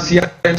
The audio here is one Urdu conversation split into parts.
CRM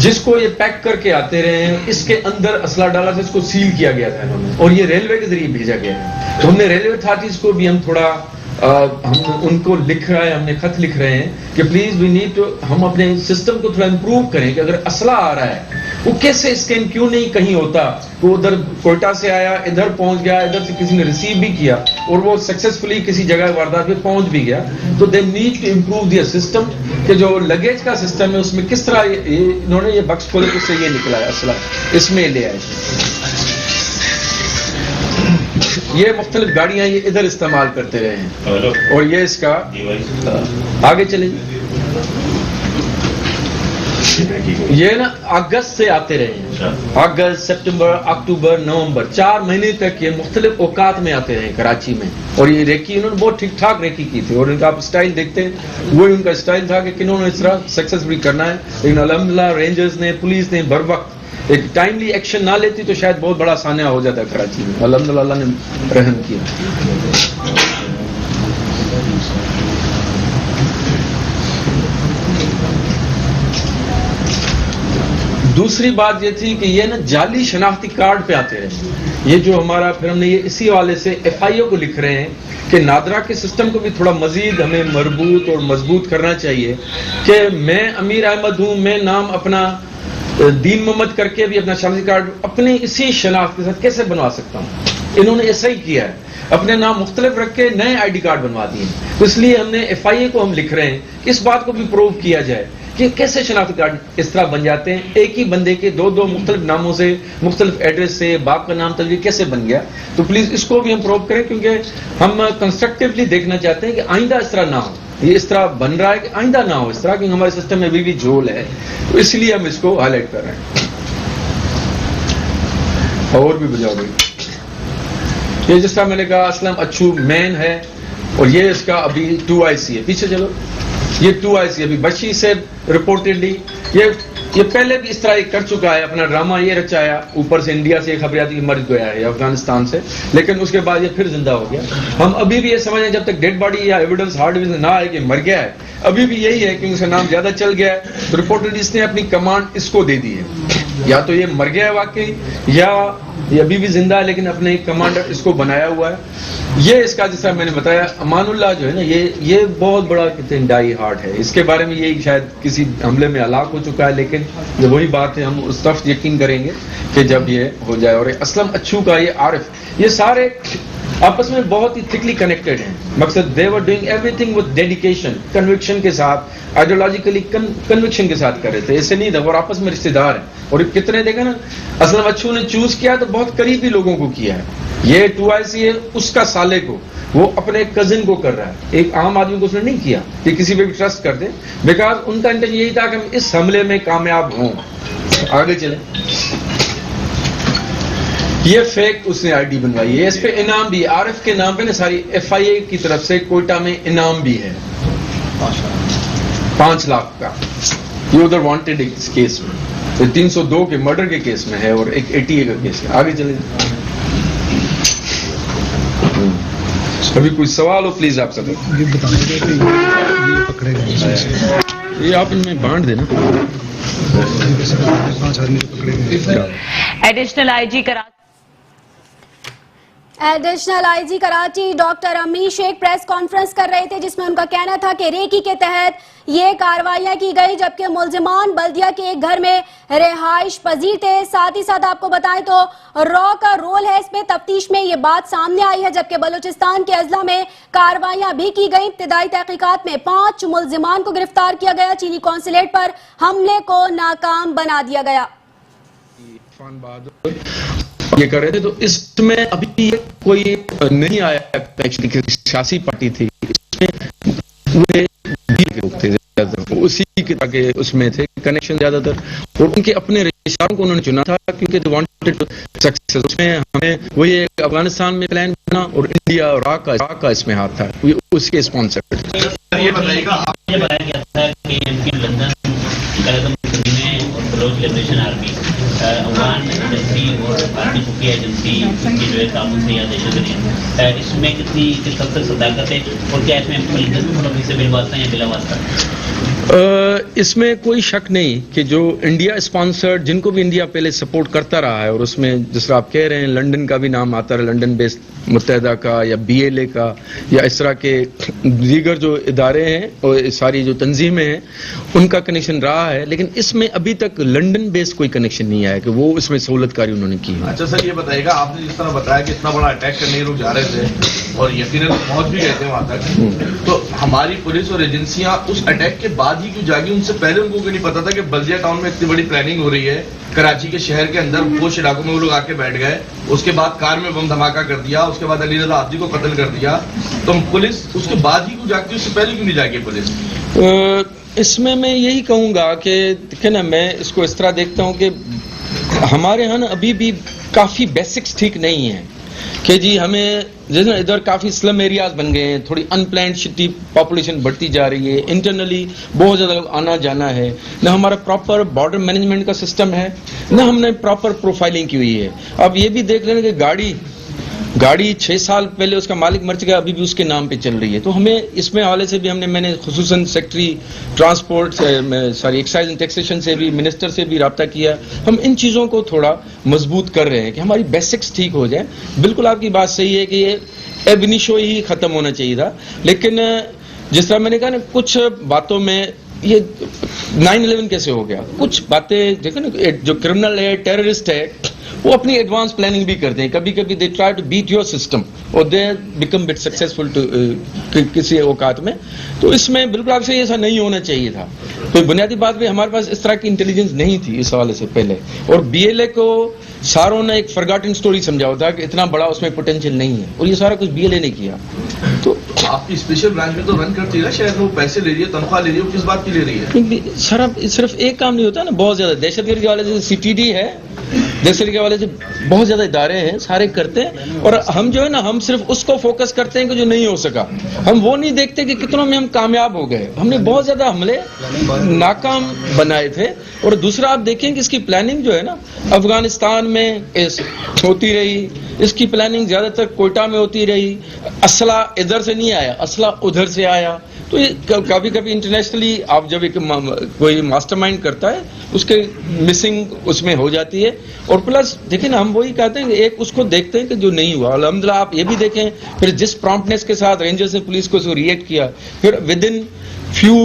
جس کو یہ پیک کر کے آتے رہے ہیں اس کے اندر اسلحہ ڈالا تھا, اس کو سیل کیا گیا تھا انہوں نے, اور یہ ریلوے کے ذریعے بھیجا گیا ہے. تو ہم نے ریلوے اتھارٹیز کو بھی ہم تھوڑا ہم ان کو لکھ رہا ہے, ہم نے خط لکھ رہے ہیں کہ پلیز وی نیڈ ٹو, ہم اپنے سسٹم کو تھوڑا امپروو کریں کہ اگر اسلحہ آ رہا ہے وہ کیسے اسکین کیوں نہیں کہیں ہوتا, وہ ادھر کوئٹہ سے آیا, ادھر پہنچ گیا, ادھر سے کسی نے ریسیو بھی کیا اور وہ سکسیسفلی کسی جگہ واردات پہ پہنچ بھی گیا. تو they need to improve their system کہ جو لگیج کا سسٹم ہے اس میں کس طرح انہوں نے یہ بکس کھولے اس سے یہ نکلا ہے اسلحہ اس میں لے آئے. یہ مختلف گاڑیاں یہ ادھر استعمال کرتے رہے ہیں, اور یہ اس کا آگے چلیں. یہ نا اگست سے آتے رہے ہیں, اگست, سپٹمبر, اکتوبر, نومبر, 4 مہینے تک یہ مختلف اوقات میں آتے رہے کراچی میں. اور یہ ریکی انہوں نے بہت ٹھیک ٹھاک ریکی کی تھی, اور ان کا آپ اسٹائل دیکھتے ہیں وہی ان کا اسٹائل تھا کہ کنہوں نے اس طرح سکسیسفلی کرنا ہے. لیکن الحمدللہ رینجرز نے, پولیس نے بر وقت ایک ٹائملی ایکشن نہ لیتی تو شاید بہت بڑا سانحہ ہو جاتا ہے کراچی میں. الحمدللہ اللہ نے رحم کیا. دوسری بات یہ تھی کہ یہ نا جعلی شناختی کارڈ پہ آتے رہے. یہ جو ہمارا, پھر ہم نے یہ اسی حوالے سے ایف آئی او کو لکھ رہے ہیں کہ نادرا کے سسٹم کو بھی تھوڑا مزید ہمیں مربوط اور مضبوط کرنا چاہیے کہ میں امیر احمد ہوں, میں نام اپنا دین محمد کر کے بھی اپنا شناختی کارڈ اپنے اسی شناخت کے ساتھ کیسے بنوا سکتا ہوں. انہوں نے ایسا ہی کیا ہے, اپنے نام مختلف رکھ کے نئے آئی ڈی کارڈ بنوا دیے. تو اس لیے ہم نے ایف آئی اے کو ہم لکھ رہے ہیں کہ اس بات کو بھی پروو کیا جائے کہ کیسے شناختی کارڈ اس طرح بن جاتے ہیں, ایک ہی بندے کے دو مختلف ناموں سے, مختلف ایڈریس سے, باپ کا نام تک کیسے بن گیا. تو پلیز اس کو بھی ہم پروو کریں, کیونکہ ہم کنسٹرکٹیولی دیکھنا چاہتے ہیں کہ آئندہ اس طرح نہ ہو. یہ اس طرح بن رہا ہے کہ آئندہ نہ ہو اس طرح, کیونکہ ہمارے سسٹم میں ابھی بھی جھول ہے. تو اس لیے ہم اس کو ہائی لائٹ کر رہے ہیں. اور بھی بجاؤ گئی. یہ جس طرح میں نے کہا اسلم اچھو مین ہے, اور یہ اس کا ابھی 2IC ہے. پیچھے چلو, یہ 2IC ابھی بشی سے رپورٹڈلی یہ پہلے بھی اس طرح کر چکا ہے, اپنا ڈرامہ یہ رچایا, اوپر سے انڈیا سے خبر آتی کہ مر گیا ہے افغانستان سے, لیکن اس کے بعد یہ پھر زندہ ہو گیا. ہم ابھی بھی یہ سمجھیں جب تک ڈیڈ باڈی یا ایویڈنس ہارڈ ایویڈنس نہ آئے کہ مر گیا ہے, ابھی بھی یہی ہے کہ اس کا نام زیادہ چل گیا ہے. تو رپورٹڈلی اس نے اپنی کمانڈ اس کو دے دی ہے, یا تو یہ مر گیا ہے واقعی, یا یہ ابھی بھی زندہ ہے لیکن اپنے کمانڈر اس کو بنایا ہوا ہے. یہ اس کا جس طرح میں نے بتایا امان اللہ جو ہے نا, یہ بہت بڑا کہتے ہیں ڈائی ہارٹ ہے. اس کے بارے میں یہی شاید کسی حملے میں ہلاک ہو چکا ہے, لیکن یہ وہی بات ہے, ہم اس طرف یقین کریں گے کہ جب یہ ہو جائے. اور اسلم اچھو کا یہ عارف, یہ سارے آپس میں بہت ہی تھکلی کنیکٹڈ ہیں. مقصد they were doing everything with dedication, conviction کے ساتھ, آئیڈیولوجیکلی کنوکشن کے ساتھ کر رہے تھے. ایسے نہیں تھا, اور آپس میں رشتے دار ہیں. اور کتنے دیکھا نا, اسلم اچھو نے چوز کیا تو بہت قریبی لوگوں کو کیا ہے. یہ 2IC ہے, اس کا سالے کو وہ اپنے کزن کو کر رہا ہے, ایک عام آدمی کو اس نے نہیں کیا کہ کسی پہ بھی ٹرسٹ کر دے, بیکاز ان کا انٹینشن یہی تھا کہ ہم اس حملے میں کامیاب ہوں. آگے چلیں. یہ فیک اس نے آئی ڈی بنوائی ہے, اس پہ انعام بھی, عارف کے نام پہ نا ساری FIA کی طرف سے کوئٹہ میں انعام بھی ہے 5 لاکھ کا. یہ ادھر وانٹیڈ اس کیس میں, 302 کے مرڈر کے کیس میں ہے, اور ایک 80A کا کیس ہے. آگے چلیں. ابھی کوئی سوال ہو پلیز آپ سب یہ آپ ان میں بانٹ دینا. Additional I G Karachi doctor Amir Sheikh press conference کر رہے تھے, جس میں ان کا کہنا تھا کہ ریکی کے تحت یہ کارروائیاں کی گئی, جبکہ ملزمان بلدیہ کے ایک گھر میں رہائش پذیر تھے. ساتھ ہی ساتھ آپ کو بتائیں تو را کا رول ہے اس میں, تفتیش میں یہ بات سامنے آئی ہے, جبکہ بلوچستان کے اضلاع میں کارروائیاں بھی کی گئیں. ابتدائی تحقیقات میں 5 ملزمان کو گرفتار کیا گیا. چینی قونصلیٹ پر حملے کو ناکام بنا دیا گیا. یہ کر رہے تھے, تو اس میں ابھی کوئی نہیں آیا. ایکچولی سیاسی پارٹی تھی, اسی کے اس میں تھے کنیکشن زیادہ تر, اور ان کے اپنے رشتہ داروں کو انہوں نے چنا تھا کیونکہ اس میں ہمیں وہی افغانستان میں پلان بنا, اور انڈیا اور عراق کا اس میں ہاتھ تھا, اس کے اسپانسر. یہ بتائیے گا, آپ نے بتایا گیا تھا کہ London Baloch liberation army Afghan agency اور بھارتی خفیہ ایجنسی کی جو ہے تعاون سے یا دہشت گردی, اس میں کس حد تک صداقت ہے, اور کیا اس میں سے بل واسطہ یا بلا واسطہ؟ اس میں کوئی شک نہیں کہ جو انڈیا اسپانسرڈ، جن کو بھی انڈیا پہلے سپورٹ کرتا رہا ہے، اور اس میں جس طرح آپ کہہ رہے ہیں لنڈن کا بھی نام آتا ہے، لنڈن بیسڈ متحدہ کا یا BLA کا یا اس طرح کے دیگر جو ادارے ہیں اور ساری جو تنظیمیں ہیں ان کا کنیکشن رہا ہے، لیکن اس میں ابھی تک لنڈن بیسڈ کوئی کنیکشن نہیں آیا کہ وہ اس میں سہولت کاری انہوں نے کی ہے۔ اچھا سر، یہ بتائیے گا، آپ نے جس طرح بتایا کہ اتنا بڑا اٹیک کرنے کے لوگ جا رہے تھے اور یقیناً پہنچ بھی گئے تھے وہاں تک، تو ہماری پولیس اور ایجنسیاں اس اٹیک کے بعد ہی کیوں جاگی؟ ان سے پہلے ان کو نہیں پتا تھا کہ بلدیہ ٹاؤن میں اتنی بڑی پلاننگ ہو رہی ہے، کراچی کے شہر کے اندر کچھ علاقوں میں وہ لوگ آ کے بیٹھ گئے، اس کے بعد کار میں بم دھماکہ کر دیا، اس کے بعد علی رضا عابدی کو قتل کر دیا، تو پولیس اس کے بعد ہی کیوں جاگتی؟ اس سے پہلے کیوں نہیں جاگی پولیس؟ اس میں یہی کہوں گا کہ دیکھیں نا، میں اس کو اس طرح دیکھتا ہوں کہ ہمارے ہاں ابھی بھی کافی بیسکس ٹھیک نہیں ہیں کہ جی ہمیں جیسے ادھر کافی سلم ایریاز بن گئے ہیں، تھوڑی ان پلانڈ سٹی پاپولیشن بڑھتی جا رہی ہے، انٹرنلی بہت زیادہ لوگ آنا جانا ہے، نہ ہمارا پراپر بارڈر مینجمنٹ کا سسٹم ہے، نہ ہم نے پراپر پروفائلنگ کی ہوئی ہے۔ اب یہ بھی دیکھ لیں کہ گاڑی 6 سال پہلے اس کا مالک مر چکا، ابھی بھی اس کے نام پہ چل رہی ہے، تو ہمیں اس میں حوالے سے بھی میں نے خصوصاً secretary transport excise and taxation سے بھی، منسٹر سے بھی رابطہ کیا، ہم ان چیزوں کو تھوڑا مضبوط کر رہے ہیں کہ ہماری بیسکس ٹھیک ہو جائیں۔ بالکل آپ کی بات صحیح ہے کہ یہ ایب انیشو ہی ختم ہونا چاہیے تھا، لیکن جس طرح میں نے کہا نا، کچھ باتوں میں یہ 9/11 کیسے ہو گیا، کچھ باتیں دیکھیں نا، جو کرمنل ہے، ٹیررسٹ ہے، وہ اپنی ایڈوانس پلاننگ بھی کرتے ہیں، کبھی کبھی they try to beat your system اور دے بیکم بٹ سکسیسفل کسی اوقات میں، تو اس میں بالکل آپ سے ایسا نہیں ہونا چاہیے تھا۔ کوئی بنیادی بات بھی ہمارے پاس اس طرح کی انٹیلیجنس نہیں تھی اس حوالے سے پہلے، اور BLA کو ساروں نے ایک فرگاٹن سٹوری سمجھا ہوتا کہ اتنا بڑا اس میں پوٹینشیل نہیں ہے، اور یہ سارا کچھ BLA نے کیا۔ تو آپ کی اسپیشل برانچ میں تو رن کرتی ہے نا شہر میں، وہ پیسے لے رہی ہے، تنخواہ لے رہی ہے، وہ کس بات کی لے رہی ہے؟ سر صرف ایک کام نہیں ہوتا نا، بہت زیادہ دہشت گردی کے حوالے سے CTD ہے، دہشت کے حوالے سے بہت زیادہ ادارے ہیں، سارے کرتے ہیں، اور ہم جو ہے نا، ہم صرف اس کو فوکس کرتے ہیں کہ جو نہیں ہو سکا، ہم وہ نہیں دیکھتے کہ کتنوں میں ہم کامیاب ہو گئے۔ ہم نے بہت زیادہ حملے ناکام بنائے تھے، اور دوسرا آپ دیکھیں کہ اس کی پلاننگ جو ہے نا، افغانستان میں ہوتی رہی، اس کی پلاننگ زیادہ تر کوئٹہ میں ہوتی رہی، اسلحہ ادھر سے نہیں آیا، اسلحہ ادھر سے آیا، تو یہ کبھی کبھی انٹرنیشنلی آپ جب ایک کوئی ماسٹر مائنڈ کرتا ہے، اس کے مسنگ اس میں ہو جاتی ہے، اور پلس دیکھیں نا، ہم وہی کہتے ہیں کہ ایک اس کو دیکھتے ہیں کہ جو نہیں ہوا، الحمدللہ آپ یہ بھی دیکھیں پھر جس پرامپٹنس کے ساتھ رینجرز نے پولیس کو ریئیکٹ کیا، پھر ود ان فیو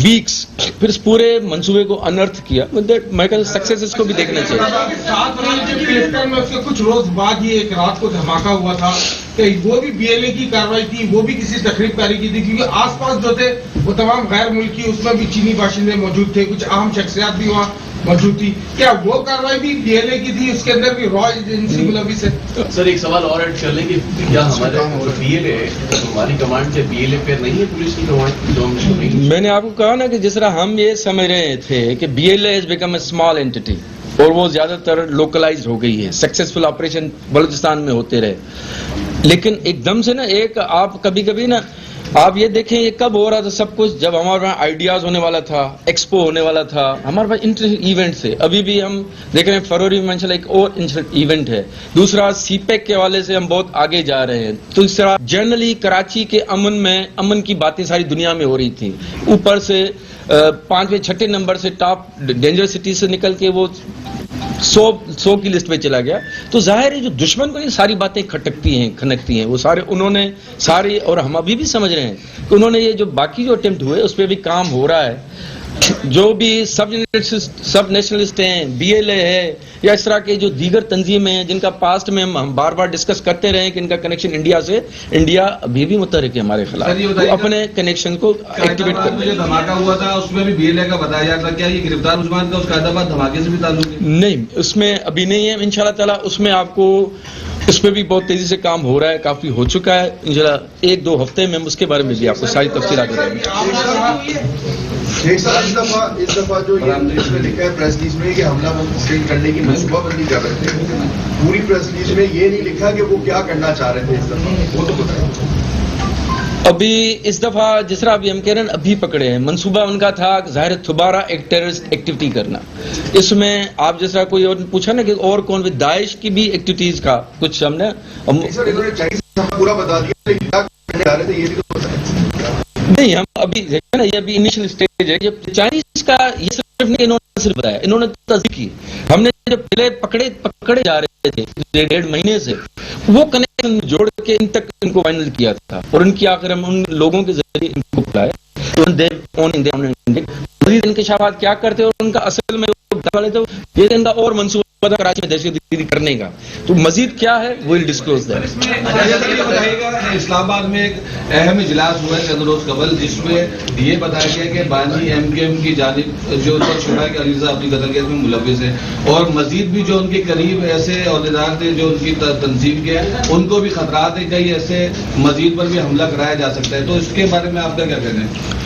ویکس پھر اس پورے منصوبے کو انرتھ کیا، میں کہتا ہوں سکسیس اس کو بھی دیکھنا چاہیے۔ 7 برانچ کے کلکٹر میں اس کے کچھ روز بعد یہ ایک رات کو دھماکہ ہوا تھا کہ وہ بھی BLA کی کارروائی تھی، وہ بھی کسی تقریب کاری کی تھی، کیونکہ آس پاس جو تھے وہ تمام غیر ملکی، اس میں بھی چینی باشندے موجود تھے، کچھ اہم شخصیات بھی وہاں موجود تھی، کیا وہ کارروائی بھی BLA کی تھی؟ اس کے اندر بھی را ایجنسی ملوث ہے؟ سر ایک سوال اور ایڈ کر لیں کہ کیا ہمارے BLA ہماری کمانڈ سے BLA پہ نہیں ہے پولیس کی کمانڈ جو ہم؟ میں نے آپ کو کہا نا کہ جس طرح ہم یہ سمجھ رہے تھے کہ BLA has become a small entity اور وہ زیادہ تر لوکلائزڈ ہو گئی ہے، سکسیسفل آپریشن بلوچستان میں ہوتے رہے، لیکن ایک دم سے نا ایک آپ کبھی کبھی نا آپ یہ دیکھیں یہ کب ہو رہا تھا سب کچھ، جب ہمارے پاس آئیڈیاز ہونے والا تھا، ایکسپو ہونے والا تھا، ہمارے پاس انٹرنیشنل ایونٹس ہے، ابھی بھی ہم دیکھ رہے ہیں فروری میں ایک اور انٹرنیشنل ایونٹ ہے، دوسرا CPEC کے حوالے سے ہم بہت آگے جا رہے ہیں، تیسرا جنرلی کراچی کے امن کی باتیں ساری دنیا میں ہو رہی تھیں، اوپر سے 5ویں 6 نمبر سے ٹاپ ڈینجر سٹی سے نکل کے وہ 100 کی لسٹ پہ چلا گیا، تو ظاہر ہے جو دشمن کو نہیں ساری باتیں کھنکتی ہیں وہ سارے انہوں نے ساری، اور ہم ابھی بھی سمجھ رہے ہیں کہ انہوں نے یہ جو باقی جو اٹیمپٹ ہوئے اس پہ بھی کام ہو رہا ہے، جو بھی سب نیشنلسٹ ہیں، BLA ہے یا اس طرح کے جو دیگر تنظیمیں ہیں جن کا پاسٹ میں ہم بار بار ڈسکس کرتے رہے کہ ان کا کنیکشن انڈیا سے، انڈیا ابھی بھی متحرک ہے ہمارے خلاف، وہ اپنے کنیکشن کو ایکٹیویٹ کرتے ہیں۔ دھماکہ ہوا تھا اس میں بھی BLA کا بتایا جا رہا، کیا یہ گرفتار مسلمان کا اس قائد آباد دھماکے سے بھی تعلق ہے؟ نہیں، اس میں ابھی نہیں ہے، انشاءاللہ تعالیٰ اس میں آپ کو اس پہ بھی بہت تیزی سے کام ہو رہا ہے، کافی ہو چکا ہے، انشاءاللہ 1-2 ہفتے میں اس کے بارے میں بھی آپ کو ساری تفصیلات بتائیں گے۔ ایک سال اس دفعہ جو یہ اس میں لکھا ہے پریس ریلیز میں کہ حملہ کرنے کی منصوبہ بندی کر رہے تھے، پوری پریس ریلیز میں یہ نہیں لکھا کہ وہ کیا کرنا چاہ رہے تھے اس دفعہ، وہ تو بتائیں۔ ابھی اس دفعہ جس طرح ابھی ہم کہہ رہے ہیں ابھی پکڑے ہیں، منصوبہ ان کا تھا ظاہر دوبارہ ایک ٹیررسٹ ایکٹیویٹی کرنا، اس میں آپ جس طرح کوئی اور پوچھا نا کہ اور کون، داعش کی بھی ایکٹیویٹیز کا کچھ ہم نے سر انہوں نے پورا بتا دیا کیا کرنے جا رہے تھے، یہ بھی تو بتائیں۔ نہیں ہم ابھی دیکھیں نا، یہ ابھی انیشل اسٹیج ہے. یہ چائنیز کا یہ صرف نہیں انہوں نے صرف بتایا، انہوں نے تصدیق کی. ہم نے جو پہلے پکڑے جا رہے تھے 1.5 مہینے سے، وہ کنیکشن جوڑ کے ان تک ان کو فائنل کیا تھا، اور ان کی آخر ہم ان لوگوں کے ذریعے ان کو بلائے. مزید انکشافات کیا کرتے اور ان کا اصل میں والے تو یہ ان کا اور منصوبہ کراچی میں دہشت گردی کرنے کا، تو مزید کیا ہے وہ ڈسکلوز ہے. اسلام آباد میں ایک اہم اجلاس ہوا ہے چند روز قبل، جس میں یہ بتایا گیا کہ بانی ایم کے ایم کی جانب جو ان پر شبہ ہے کہ علی رضا اپنی قتل کیس میں ملوث ہے، اور مزید بھی جو ان کے قریب ایسے عہدیدار تھے جو ان کی تنظیم کے، ان کو بھی خطرات ہے کئی ایسے مزید پر بھی حملہ کرایا جا سکتا ہے. تو اس کے بارے میں آپ کا کیا کہنا ہے؟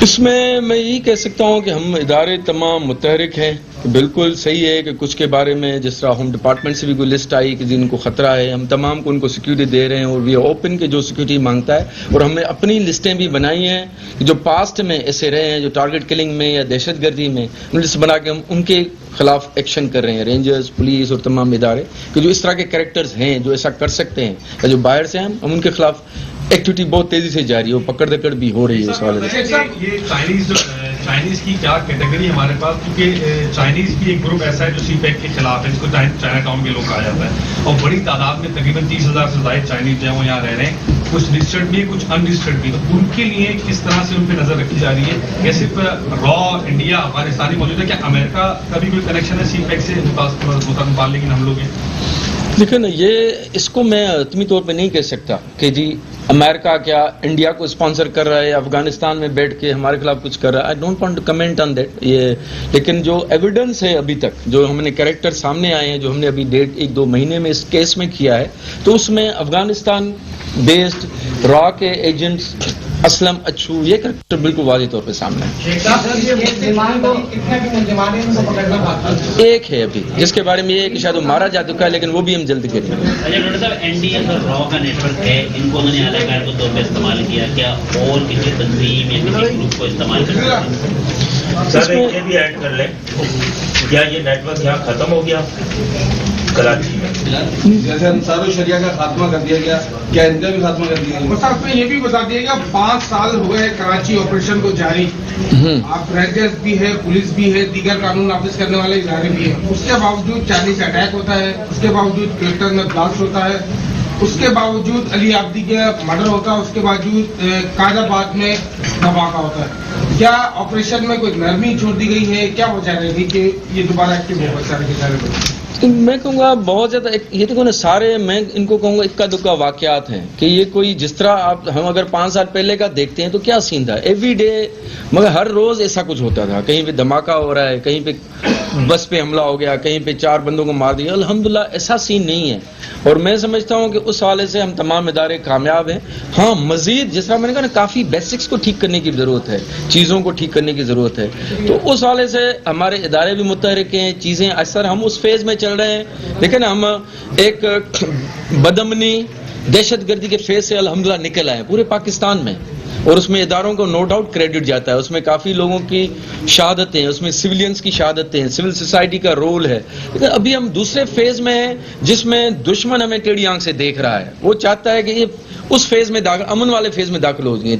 اس میں یہی کہہ سکتا ہوں کہ ہم ادارے تمام متحرک ہیں. بالکل صحیح ہے کہ کچھ کے بارے میں جس طرح ہوم ڈپارٹمنٹ سے بھی کوئی لسٹ آئی کہ جن کو خطرہ ہے، ہم تمام کو ان کو سیکیورٹی دے رہے ہیں، اور وی اوپن کے جو سیکیورٹی مانگتا ہے. اور ہم نے اپنی لسٹیں بھی بنائی ہیں جو پاسٹ میں ایسے رہے ہیں جو ٹارگٹ کلنگ میں یا دہشت گردی میں، لسٹ بنا کے ہم ان کے خلاف ایکشن کر رہے ہیں. رینجرز، پولیس اور تمام ادارے کہ جو اس طرح کے کریکٹرز ہیں جو ایسا کر سکتے ہیں یا جو باہر سے ہیں، ہم ان کے خلاف ایکٹیویٹی بہت تیزی سے جاری ہے، وہ پکڑ دکڑ بھی ہو رہی ہے اس حوالے سے. یہ چائنیز کی کیا کیٹیگری ہمارے پاس، کیونکہ چائنیز کی ایک گروپ ایسا ہے جو سی پیک کے خلاف ہے، جس کو چائنا ٹاؤن کے لوگ کہا جاتا ہے، اور بڑی تعداد میں تقریباً 30,000 سے زائد چائنیز جو ہیں وہ یہاں رہ رہے ہیں. کچھ رجسٹرڈ بھی ہے، کچھ ان رجسٹرڈ بھی. تو ان کے لیے کس طرح سے ان پہ نظر رکھی جا رہی ہے؟ یا صرف را انڈیا افغانستانی موجود ہے؟ کیا امریکہ کا بھی کوئی کنیکشن ہے سی پیک سے متعلق ان حملوں کے؟ دیکھیں نا، یہ اس کو میں حتمی طور پہ نہیں کہہ سکتا کہ جی امریکہ کیا انڈیا کو اسپانسر کر رہا ہے، افغانستان میں بیٹھ کے ہمارے خلاف کچھ کر رہا ہے. I don't want to comment on that. یہ لیکن جو ایویڈنس ہے ابھی تک، جو ہم نے کریکٹر سامنے آئے ہیں، جو ہم نے ابھی 1-2 مہینے میں اس کیس میں کیا ہے، تو اس میں افغانستان بیسڈ را کے ایجنٹس اسلم اچھو، یہ کریکٹر بالکل واضح طور پہ سامنے ہے. ایک ہے ابھی جس کے بارے میں یہ ہے کہ شاید وہ مارا جا چکا ہے، لیکن وہ بھی ہم جلد کریں گے. ڈاکٹر صاحب، این ڈی ایس اور را کا نیٹ ورک ہے، ان کو انہوں نے اعلی کار کے طور پہ استعمال کیا، کیا اور کسی تنظیم یا کسی گروپ کو استعمال کر سکتے ہیں؟ سر یہ بھی ایڈ کر لیں، کیا یہ نیٹ ورک یہاں ختم ہو گیا کراچی میں؟ جیسے انصار الشریعہ کا خاتمہ کر دیا گیا، کیا ان کا بھی خاتمہ کر دیا گیا؟ سر میں یہ بھی بتا دیا گیا 5 سال ہو گئے کراچی آپریشن کو جاری. آپ رینجرز بھی ہے، پولیس بھی ہے، دیگر قانون نافذ کرنے والے ادارے بھی ہیں. اس کے باوجود چائنیز اٹیک ہوتا ہے، اس کے باوجود کلکٹر میں بلاسٹ ہوتا ہے، اس کے باوجود علی آبدی کا مرڈر ہوتا ہے، اس کے باوجود قائد آباد میں دھماکہ ہوتا ہے. کیا آپریشن میں کوئی نرمی چھوڑ دی گئی ہے؟ کیا وجہ رہے گی کہ یہ دوبارہ ایکٹیو ہو سارے کے سارے؟ میں کہوں گا بہت زیادہ یہ دیکھو نا، سارے میں ان کو کہوں گا اکا دکا واقعات ہیں کہ یہ کوئی جس طرح ہم اگر 5 سال پہلے کا دیکھتے ہیں تو کیا سین تھا ایوری ڈے، مگر ہر روز ایسا کچھ ہوتا تھا. کہیں پہ دھماکہ ہو رہا ہے، کہیں پہ بس پہ حملہ ہو گیا، کہیں پہ 4 بندوں کو مار دیا. الحمدللہ ایسا سین نہیں ہے، اور میں سمجھتا ہوں کہ اس حوالے سے ہم تمام ادارے کامیاب ہیں. ہاں مزید جس طرح میں نے کہا نا، کافی بیسکس کو ٹھیک کرنے کی ضرورت ہے، چیزوں کو ٹھیک کرنے کی ضرورت ہے. تو اس حوالے سے ہمارے ادارے بھی متحرک ہیں، چیزیں اکثر ہم اس فیز میں چل رہے ہیں. لیکن ہم ایک بدامنی دہشت گردی کے فیز سے الحمدللہ نکل آئے ہیں پورے پاکستان میں، اور اس میں اداروں کو نو ڈاؤٹ کریڈٹ جاتا ہے. اس میں کافی لوگوں کی شہادتیں، اس میں سویلینز کی شہادتیں، سول سوسائٹی کا رول ہے. لیکن ابھی ہم دوسرے فیز میں ہیں جس میں دشمن ہمیں ٹیڑھی آنکھ سے دیکھ رہا ہے. وہ چاہتا ہے کہ یہ اس فیز میں داخل، امن والے فیز میں داخل ہو گئے،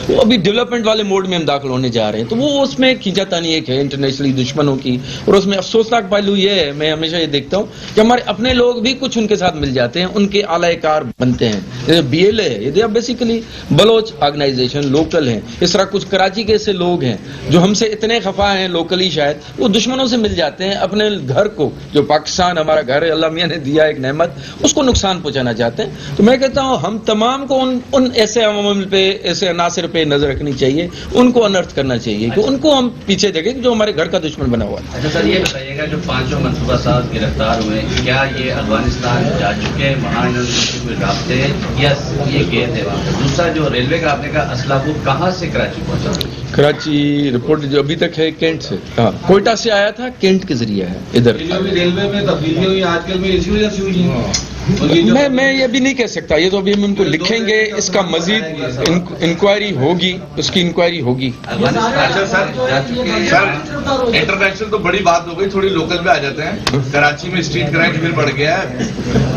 وہ ابھی ڈیولپمنٹ والے موڈ میں ہم داخل ہونے جا رہے ہیں. تو وہ اس میں کھینچا تانی ایک ہے انٹرنیشنلی دشمنوں کی. اور اس میں افسوسناک پہلو یہ ہے، میں ہمیشہ یہ دیکھتا ہوں کہ ہمارے اپنے لوگ بھی کچھ ان کے ساتھ مل جاتے ہیں، ان کے اعلی کار بنتے ہیں. جیسے BLA ہے، یہ بیسیکلی بلوچ آرگنائزیشن لوکل ہیں. اس طرح کچھ کراچی کے ایسے لوگ ہیں جو ہم سے اتنے خفا ہیں لوکلی، شاید وہ دشمنوں سے مل جاتے ہیں، اپنے گھر کو، جو پاکستان ہمارا گھر ہے، اللہ میاں نے دیا ایک نعمت، اس کو نقصان پہنچانا چاہتے ہیں. تو میں کہتا ہوں ہم تمام کو ان ایسے عوامل پہ، ایسے عناصر پہ نظر رکھنی چاہیے، ان کو انرتھ کرنا چاہیے کہ ان کو ہم پیچھے دیکھیں جو ہمارے گھر کا دشمن بنا ہوا ہے. اچھا سر، یہ بتائیے گا جو 5 منصوبہ ساز گرفتار ہوئے، کیا یہ افغانستان جا چکے ہیں، وہاں انہوں نے کوئی رابطے ہیں یا یہ گئے تھے وہاں؟ دوسرا جو ریلوے کا آپ نے کہا اسلحہ وہ کہاں سے کراچی پہنچا؟ کراچی رپورٹ جو ابھی تک ہے کینٹ سے، ہاں کوئٹہ سے آیا تھا، کینٹ کے ذریعے ہے ادھر. ریلوے میں تبدیلی ہوئی آج کل میں اسی وجہ سے ہوئی ہے. میں یہ بھی نہیں کہہ سکتا، یہ تو ابھی ہم ان کو لکھیں گے، اس کا مزید انکوائری ہوگی، اس کی انکوائری ہوگی. اچھا سر، انٹرنیشنل تو بڑی بات ہو گئی، تھوڑی لوکل پہ آ جاتے ہیں. کراچی میں اسٹریٹ کرائم پھر بڑھ گیا ہے.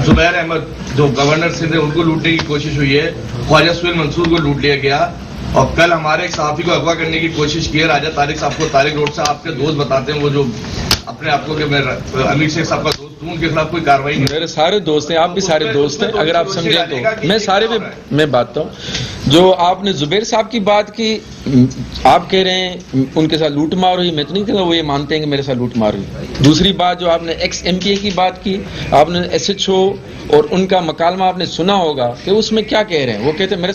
زبیر احمد جو گورنر سندھ ہے ان کو لوٹنے کی کوشش ہوئی ہے، خواجہ سہیل منصور کو لوٹ لیا گیا، اور کل ہمارے ایک صحافی کو اغوا کرنے کی کوشش کی ہے راجہ طارق صاحب کو. طارق روڈ سے آپ کے دوست بتاتے ہیں وہ جو اپنے آپ کو کہ میں امیر شیخ صاحب کا دوست ہوں, ان کے خلاف کوئی کاروائی نہیں. میرے سارے دوست ہیں, آپ بھی سارے دوست ہیں, اگر آپ سمجھیں تو میں سارے بھی میں بات ہوں. جو آپ نے زبیر صاحب کی بات کی, آپ کہہ رہے ہیں ان کے ساتھ لوٹ مار ہوئی, میں تو نہیں کہتا وہ یہ مانتے ہیں کہ میرے ساتھ لوٹ مار ہوئی. دوسری بات جو آپ نے ایکس ایم پی اے کی بات کی, آپ نے ایس ایچ او اور ان کا مکالمہ آپ نے سنا ہوگا کہ اس میں کیا کہہ رہے ہیں. وہ کہتے ہیں میرے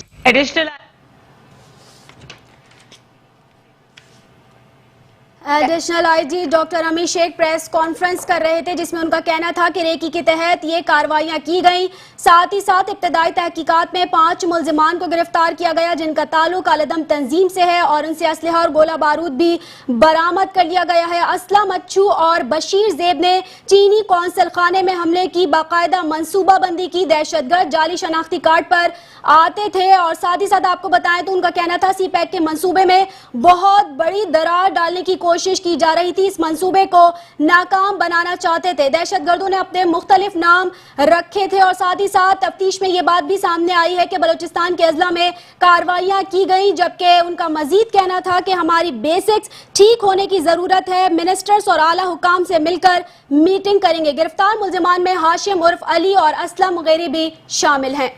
additional I G doctor Amir Sheikh press conference کر رہے تھے جس میں ان کا کہنا تھا کہ ریکی کے تحت یہ کارروائیاں کی گئیں. ساتھ ہی ساتھ ابتدائی تحقیقات میں 5 ملزمان کو گرفتار کیا گیا جن کا تعلق العدم تنظیم سے ہے اور ان سے اسلحہ اور گولہ بارود بھی برآمد کر لیا گیا ہے. اسلم اچھو اور بشیر زیب نے چینی قونصل خانے میں حملے کی باقاعدہ منصوبہ بندی کی. دہشت گرد جعلی شناختی کارڈ پر آتے تھے اور ساتھ ہی ساتھ آپ کو بتائیں تو ان کا کہنا تھا سی پیک کے منصوبے میں بہت بڑی دراڑ ڈالنے کی کوشش کی جا رہی تھی. اس منصوبے کو ناکام بنانا چاہتے تھے. دہشت گردوں نے اپنے مختلف نام رکھے تھے اور ساتھ ہی ساتھ تفتیش میں یہ بات بھی سامنے آئی ہے کہ بلوچستان کے اضلاع میں کارروائیاں کی گئیں, جبکہ ان کا مزید کہنا تھا کہ ہماری بیسکس ٹھیک ہونے کی ضرورت ہے. منسٹرز اور اعلی حکام سے مل کر میٹنگ کریں گے. گرفتار ملزمان میں ہاشم عرف علی اور اسلم وغیرہ بھی شامل ہیں.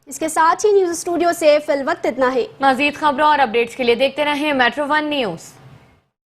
اس کے ساتھ ہی نیوز اسٹوڈیو سے فی الوقت اتنا ہی. مزید خبروں اور اپڈیٹس کے لیے دیکھتے رہیں میٹرو 1 نیوز.